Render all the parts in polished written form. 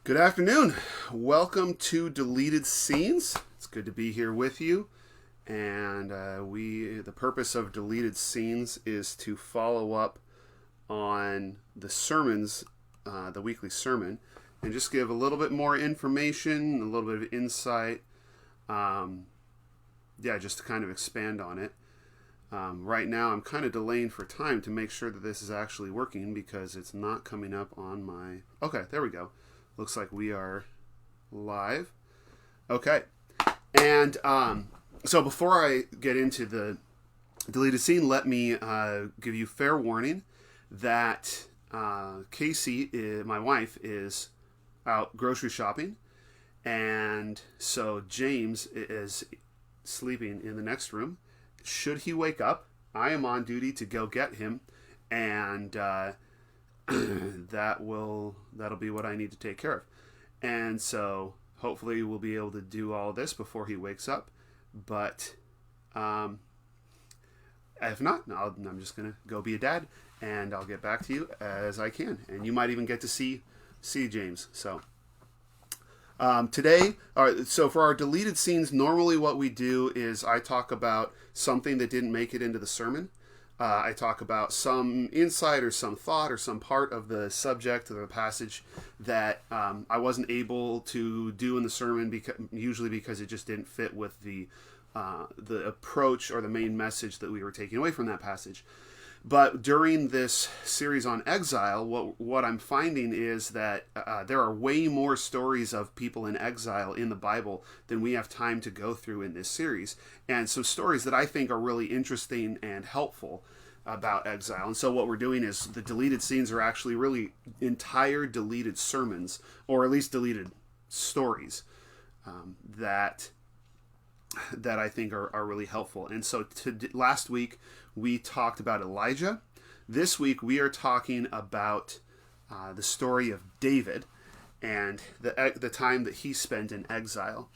Good afternoon. Welcome to Deleted Scenes. It's good to be here with you. And the purpose of Deleted Scenes is to follow up on the sermons, the weekly sermon, and just give a little bit more information, a little bit of insight. Just to kind of expand on it. Right now, I'm kind of delaying for time to make sure that this is actually working because it's not coming up on my... Okay, there we go. Looks like we are live. Okay. And so before I get into the deleted scene, let me give you fair warning that Casey, my wife, is out grocery shopping. And so James is sleeping in the next room. Should he wake up, I am on duty to go get him. And... that'll be what I need to take care of. And so hopefully we'll be able to do all this before he wakes up. But if not, I'm just going to go be a dad, and I'll get back to you as I can. And you might even get to see James. So today, so for our deleted scenes, normally what we do is I talk about something that didn't make it into the sermon. I talk about some insight or some thought or some part of the subject of the passage that I wasn't able to do in the sermon, usually because it just didn't fit with the approach or the main message that we were taking away from that passage. But during this series on exile, what I'm finding is that there are way more stories of people in exile in the Bible than we have time to go through in this series. And some stories that I think are really interesting and helpful about exile. And so what we're doing is the deleted scenes are actually really entire deleted sermons, or at least deleted stories that I think are really helpful. And so last week we talked about Elijah. This week we are talking about the story of David and the time that he spent in exile.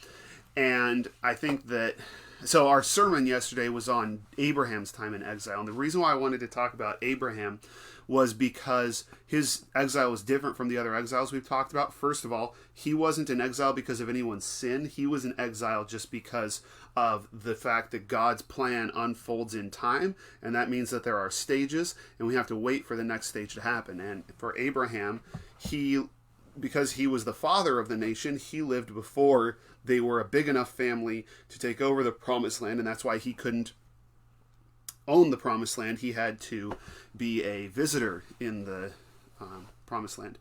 And I think that, so our sermon yesterday was on Abraham's time in exile. And the reason why I wanted to talk about Abraham was because his exile was different from the other exiles we've talked about. First of all, he wasn't in exile because of anyone's sin. He was in exile just because of the fact that God's plan unfolds in time. And that means that there are stages, and we have to wait for the next stage to happen. And for Abraham, because he was the father of the nation, he lived before they were a big enough family to take over the promised land, and that's why he couldn't own the promised land. He had to be a visitor in the promised land.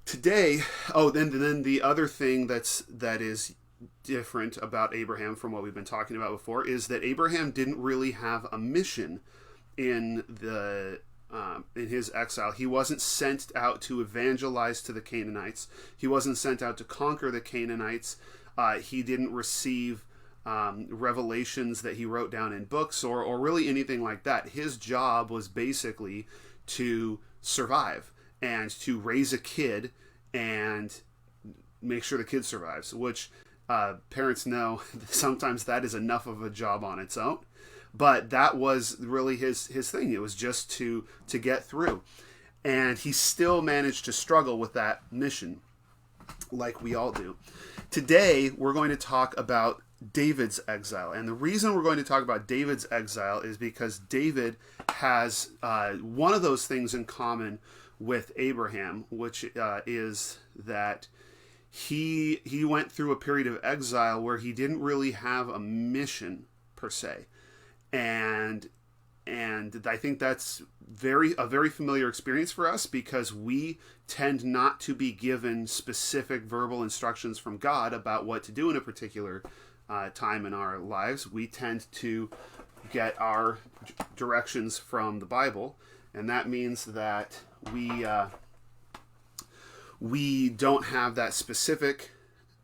Today, then the other thing that is different about Abraham from what we've been talking about before is that Abraham didn't really have a mission in his exile. He wasn't sent out to evangelize to the Canaanites. He wasn't sent out to conquer the Canaanites. He didn't receive revelations that he wrote down in books or really anything like that. His job was basically to survive and to raise a kid and make sure the kid survives, which parents know sometimes that is enough of a job on its own. But that was really his thing. It was just to get through. And he still managed to struggle with that mission, like we all do. Today, we're going to talk about David's exile. And the reason we're going to talk about David's exile is because David has one of those things in common with Abraham, which is that he went through a period of exile where he didn't really have a mission per se. And I think that's a very familiar experience for us because we tend not to be given specific verbal instructions from God about what to do in a particular time in our lives. We tend to get our directions from the Bible, and that means that we don't have that specific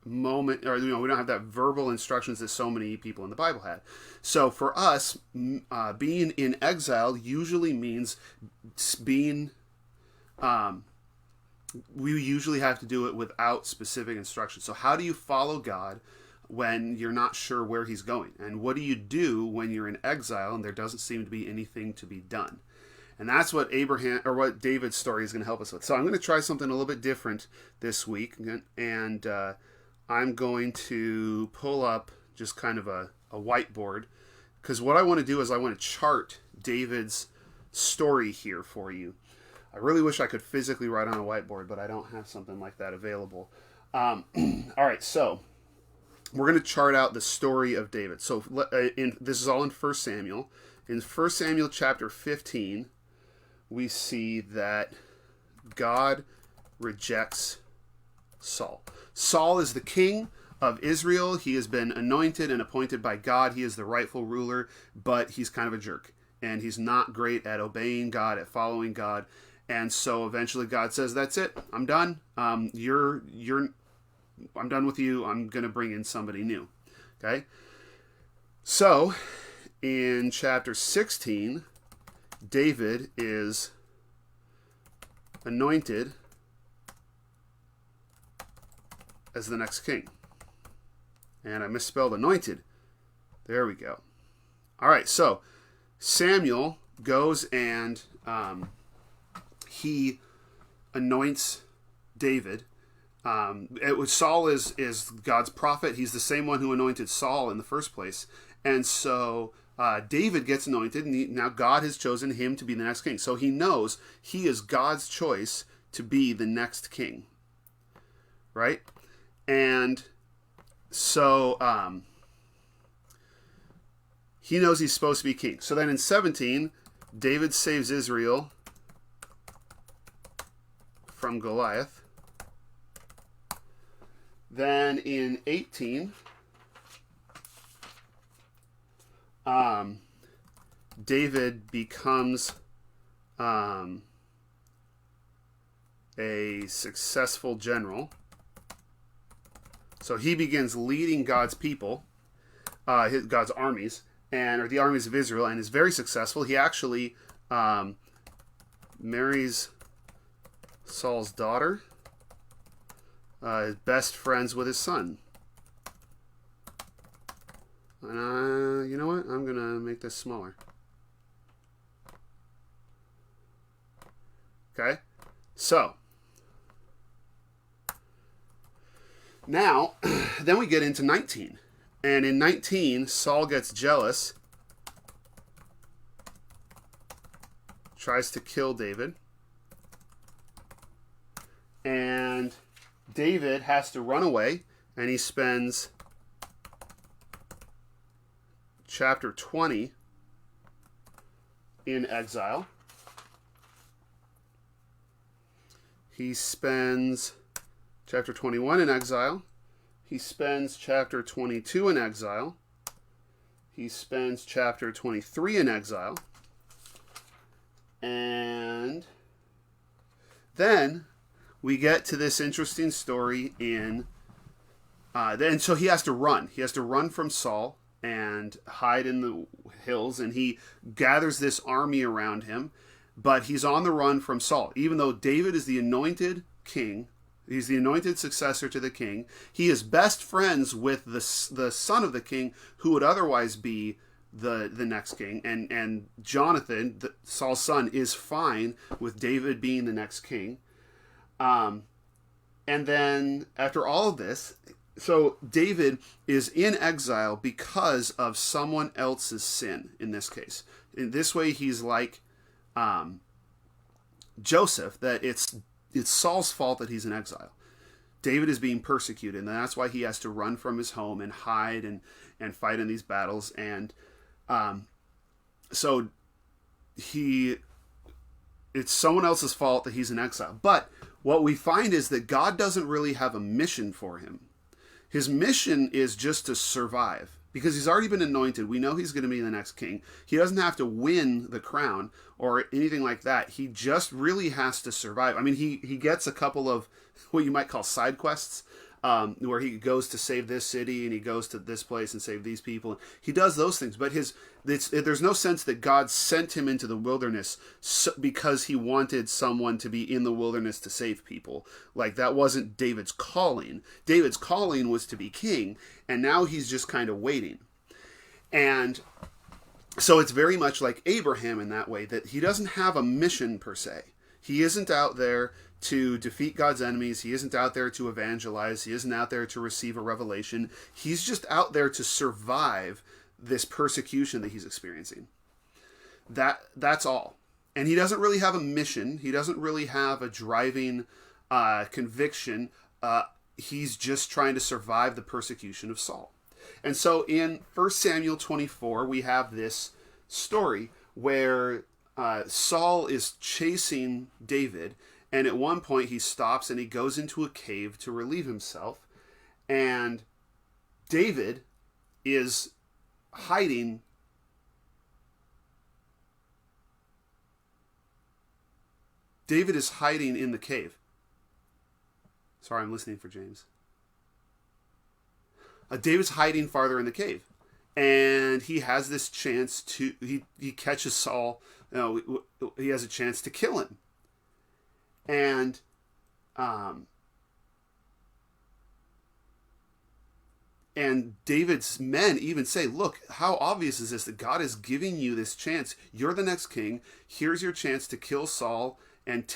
moment, or we don't have that verbal instructions that so many people in the Bible had. So for us, being in exile usually means we usually have to do it without specific instructions. So how do you follow God when you're not sure where he's going? And what do you do when you're in exile and there doesn't seem to be anything to be done? And that's what what David's story is going to help us with. So I'm going to try something a little bit different this week, and I'm going to pull up just kind of a whiteboard, because what I want to do is I want to chart David's story here for you. I really wish I could physically write on a whiteboard, but I don't have something like that available. All right, so we're going to chart out the story of David. So this is all in 1 Samuel. In 1 Samuel chapter 15, we see that God rejects Saul. Saul is the king of Israel. He has been anointed and appointed by God. He is the rightful ruler, but he's kind of a jerk. And he's not great at obeying God, at following God. And so eventually God says, that's it. I'm done. I'm done with you. I'm going to bring in somebody new. Okay? So, in chapter 16, David is anointed as the next king. And I misspelled anointed. There we go. All right, so Samuel goes and he anoints David. Saul is God's prophet. He's the same one who anointed Saul in the first place. And so David gets anointed, and now God has chosen him to be the next king. So he knows he is God's choice to be the next king. Right? And so he knows he's supposed to be king. So then in 17, David saves Israel from Goliath. Then in 18, David becomes a successful general. So he begins leading God's people, God's armies, or the armies of Israel, and is very successful. He actually marries Saul's daughter, is best friends with his son. And you know what? I'm going to make this smaller. Okay? So, now, then we get into 19. And in 19, Saul gets jealous, tries to kill David, and David has to run away, and he spends chapter 20 in exile. He spends chapter 21 in exile. He spends chapter 22 in exile. He spends chapter 23 in exile. And then we get to this interesting story and so he has to run. He has to run from Saul and hide in the hills, and he gathers this army around him, but he's on the run from Saul. Even though David is the anointed king, he's the anointed successor to the king, he is best friends with the son of the king, who would otherwise be the next king. And Jonathan, Saul's son, is fine with David being the next king. And then after all of this, so David is in exile because of someone else's sin in this case. In this way, he's like Joseph, that it's Saul's fault that he's in exile. David is being persecuted, and that's why he has to run from his home and hide and fight in these battles. And so it's someone else's fault that he's in exile. But what we find is that God doesn't really have a mission for him. His mission is just to survive, because he's already been anointed. We know he's going to be the next king. He doesn't have to win the crown or anything like that. He just really has to survive. I mean, he gets a couple of what you might call side quests, where he goes to save this city and he goes to this place and save these people. He does those things, but there's no sense that God sent him into the wilderness because he wanted someone to be in the wilderness to save people. Like, that wasn't David's calling. David's calling was to be king, and now he's just kind of waiting. And So it's very much like Abraham in that way, that he doesn't have a mission per se. He isn't out there to defeat God's enemies. He isn't out there to evangelize. He isn't out there to receive a revelation. He's just out there to survive this persecution that he's experiencing. That's all. And he doesn't really have a mission. He doesn't really have a driving conviction. He's just trying to survive the persecution of Saul. And so in 1 Samuel 24, we have this story where Saul is chasing David, and at one point he stops and he goes into a cave to relieve himself, and David is hiding. David is hiding in the cave. Sorry, I'm listening for James. David's hiding farther in the cave, and he has this chance to he catches Saul. He has a chance to kill him, and David's men even say, "Look, how obvious is this? That God is giving you this chance. You're the next king. Here's your chance to kill Saul and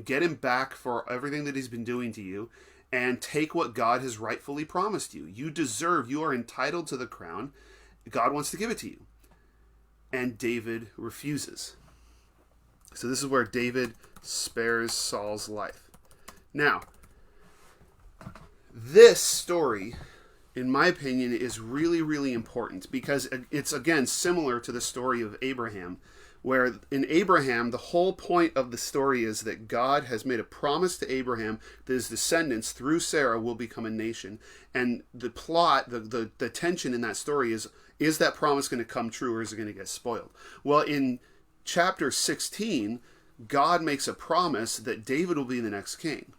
get him back for everything that he's been doing to you." And take what God has rightfully promised you. You are entitled to the crown. God wants to give it to you. And David refuses. So this is where David spares Saul's life. Now, this story, in my opinion, is really, really important because it's, again, similar to the story of Abraham, where in Abraham, the whole point of the story is that God has made a promise to Abraham that his descendants, through Sarah, will become a nation. And the plot, the tension in that story is that promise going to come true, or is it going to get spoiled? Well, in chapter 16, God makes a promise that David will be the next king.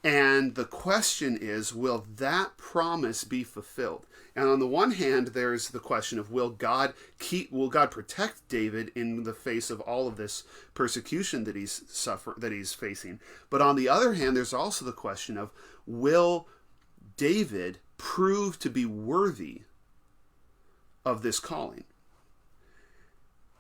And the question is, will that promise be fulfilled? And on the one hand, there's the question of will God protect David in the face of all of this persecution that he's facing? But on the other hand, there's also the question of will David prove to be worthy of this calling?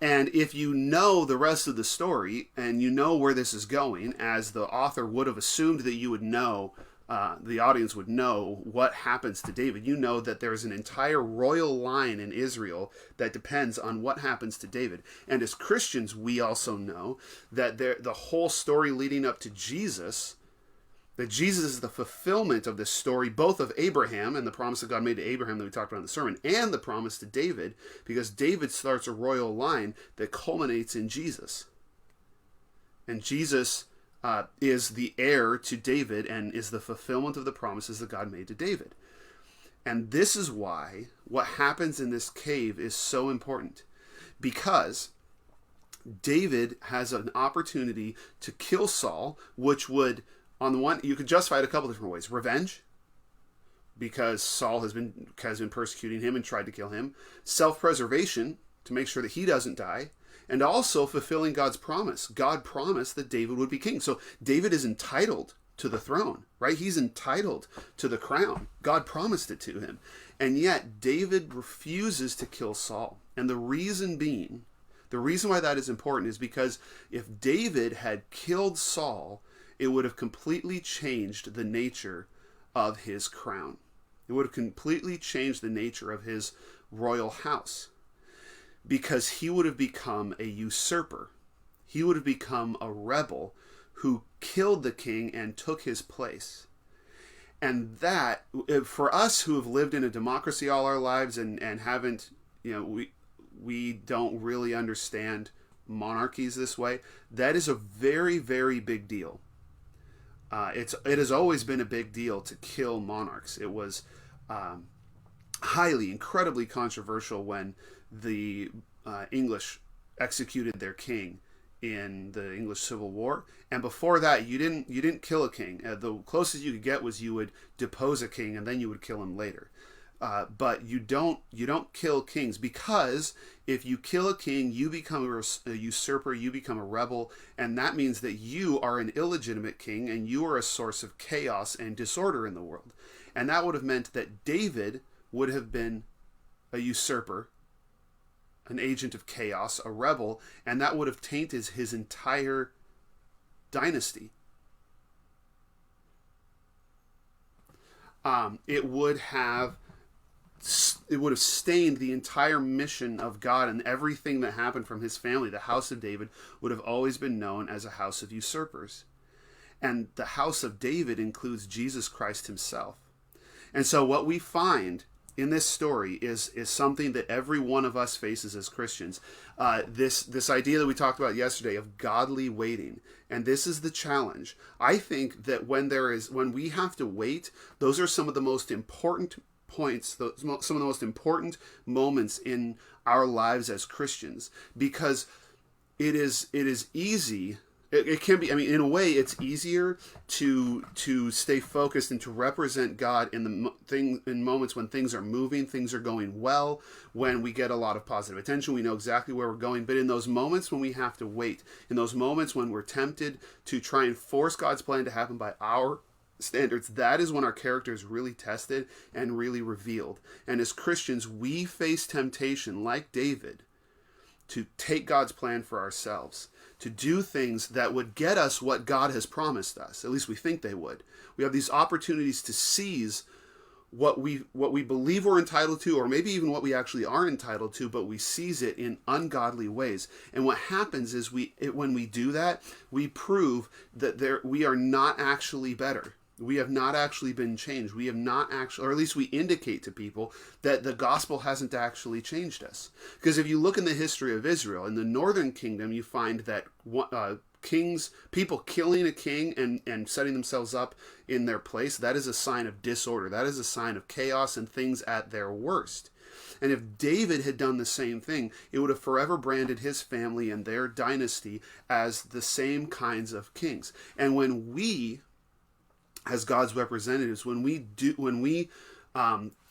And if you know the rest of the story and you know where this is going, as the author would have assumed that you would know, the audience would know what happens to David. You know that there's an entire royal line in Israel that depends on what happens to David. And as Christians, we also know that the whole story leading up to Jesus, that Jesus is the fulfillment of this story, both of Abraham and the promise that God made to Abraham that we talked about in the sermon, and the promise to David, because David starts a royal line that culminates in Jesus. And Jesus is the heir to David and is the fulfillment of the promises that God made to David. And this is why what happens in this cave is so important, because David has an opportunity to kill Saul, which would, on the one, you could justify it a couple different ways. Revenge, because Saul has been persecuting him and tried to kill him. Self-preservation, to make sure that he doesn't die. And also fulfilling God's promise. God promised that David would be king. So David is entitled to the throne, right? He's entitled to the crown. God promised it to him. And yet David refuses to kill Saul. And the reason why that is important is because if David had killed Saul, it would have completely changed the nature of his crown. It would have completely changed the nature of his royal house, because he would have become a usurper. He would have become a rebel who killed the king and took his place. And that, for us who have lived in a democracy all our lives and haven't, we don't really understand monarchies this way, that is a very, very big deal. It has always been a big deal to kill monarchs. It was incredibly controversial when the English executed their king in the English Civil War, and before that, you didn't kill a king. The closest you could get was you would depose a king, and then you would kill him later. But you don't kill kings, because if you kill a king, you become a usurper, you become a rebel, and that means that you are an illegitimate king, and you are a source of chaos and disorder in the world. And that would have meant that David would have been a usurper, an agent of chaos, a rebel, and that would have tainted his entire dynasty. It would have stained the entire mission of God, and everything that happened from his family. The house of David would have always been known as a house of usurpers. And the house of David includes Jesus Christ himself. And so what we find in this story is something that every one of us faces as Christians. This idea that we talked about yesterday of godly waiting. And this is the challenge. I think that when we have to wait, those are some of the most important points, some of the most important moments in our lives as Christians, because it is easy. It can be. I mean, in a way, it's easier to stay focused and to represent God in moments when things are moving, things are going well, when we get a lot of positive attention, we know exactly where we're going. But in those moments when we have to wait, in those moments when we're tempted to try and force God's plan to happen by our standards, that is when our character is really tested and really revealed. And as Christians, we face temptation, like David, to take God's plan for ourselves, to do things that would get us what God has promised us. At least we think they would. We have these opportunities to seize what we believe we're entitled to, or maybe even what we actually are entitled to, but we seize it in ungodly ways. And what happens is when we do that, we prove that we are not actually better. We have not actually been changed. We have not actually, or at least we indicate to people that the gospel hasn't actually changed us. Because if you look in the history of Israel, in the northern kingdom, you find that people killing a king and setting themselves up in their place, that is a sign of disorder. That is a sign of chaos and things at their worst. And if David had done the same thing, it would have forever branded his family and their dynasty as the same kinds of kings. And when we, as God's representatives, when we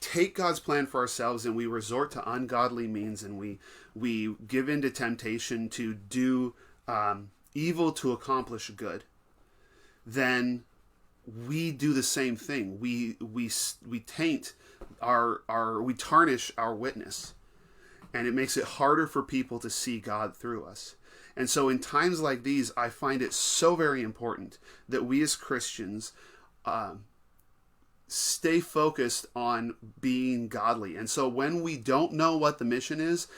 take God's plan for ourselves and we resort to ungodly means and we give in to temptation to do evil to accomplish good, then we do the same thing. We taint we tarnish our witness, and it makes it harder for people to see God through us. And so in times like these, I find it so very important that we as Christians stay focused on being godly. And so when we don't know what the mission is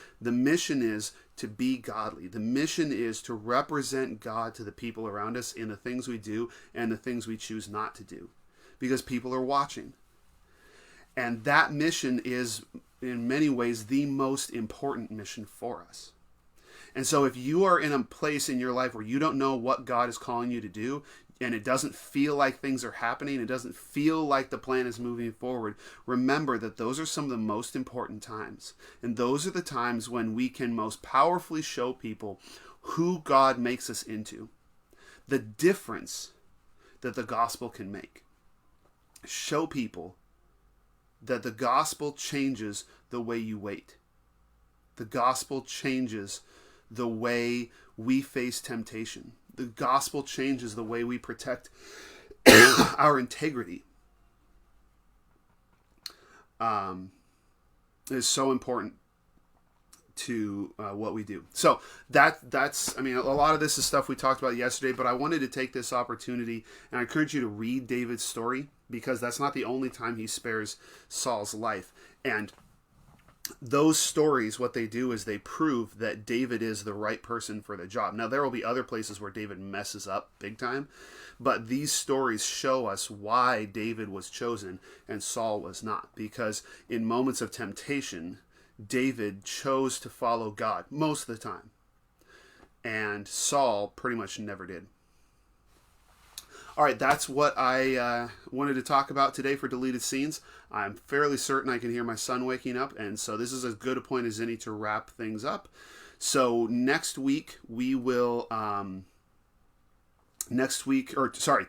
to be godly. The mission is to represent God to the people around us in the things we do and the things we choose not to do, because people are watching. And that mission is, in many ways, the most important mission for us. And so if you are in a place in your life where you don't know what God is calling you to do, and it doesn't feel like things are happening, it doesn't feel like the plan is moving forward, remember that those are some of the most important times. And those are the times when we can most powerfully show people who God makes us into, the difference that the gospel can make. Show people that the gospel changes the way you wait. The gospel changes the way we face temptation. The gospel changes the way we protect our integrity. It is so important to what we do. So that's, I mean, a lot of this is stuff we talked about yesterday, but I wanted to take this opportunity, and I encourage you to read David's story, because that's not the only time he spares Saul's life. And those stories, what they do is they prove that David is the right person for the job. Now, there will be other places where David messes up big time, but these stories show us why David was chosen and Saul was not. Because in moments of temptation, David chose to follow God most of the time, and Saul pretty much never did. All right, that's what I wanted to talk about today for Deleted Scenes. I'm fairly certain I can hear my son waking up, and so this is as good a point as any to wrap things up. So next week we will,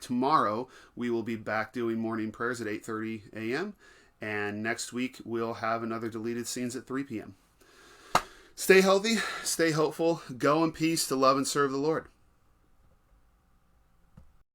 tomorrow we will be back doing morning prayers at 8:30 a.m., and next week we'll have another Deleted Scenes at 3 p.m. Stay healthy, stay hopeful, go in peace to love and serve the Lord.